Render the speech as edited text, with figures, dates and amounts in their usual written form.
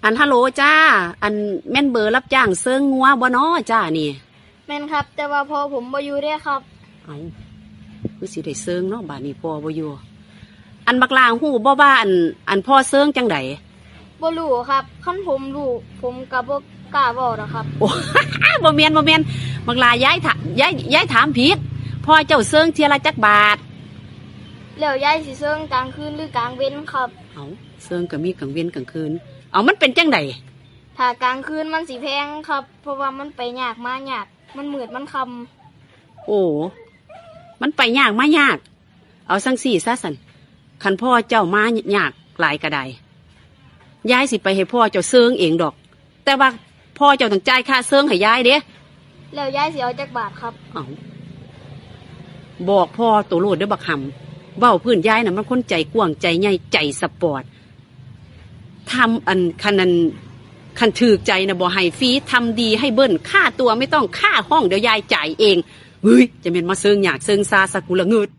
ฮัลโหลจ้าแม่นเบอร์รับจ้างเซิงงัวบ่น้อจ้านี่แม่นครับแต่ว่าพอผมบ่อยู่เด้ครับเอาคือสิได้เซิงเนาะบัดนี้พ่อบ่อยู่บักลางฮู้บ่ว่าพ่อเซิงจังไดบ่รู้ครับคันผมรู้ผมก็บ่กล้าเว้าดอกครับโอ้ บ่แม่นบักลาย้ายถามผิดพ่อเจ้าเซิงเที่ยละจักบาทแล้วยายสิเซิงกลางคืนหรือกลางเว้นครับเอาเซิงก็มีกลางเว้นกลางคืนเอามันเป็นจังไดถ้ากลางคืนมันสิแพงครับเพราะว่ามันไปยากมายากมันมืดมันค่ำโอ้มันไปยากมายากเอาจังซี่ซะสั่นคันพ่อเจ้ามายากหลายก็ได้ยายสิไปให้พ่อเจ้าเซิงเองดอกแต่ว่าพ่อเจ้าต้องจ่ายค่าเซิงให้ยายเด้แล้วยายสิเอาจักบาทครับเอาบอกพ่อตัวโลดเด้อบักหำเบ้าพื้นยายน่ะมันคนใจกว้างใจใหญ่ใจสปอร์ตทำคันถือใจนะบ่ให้ฟรีทำดีให้เบิ้ลค่าตัวไม่ต้องค่าห้องเดี๋ยวยายจ่ายเองเฮ้ยจะเป็นมาเซิงอยากเซิงซาสกุละเงิด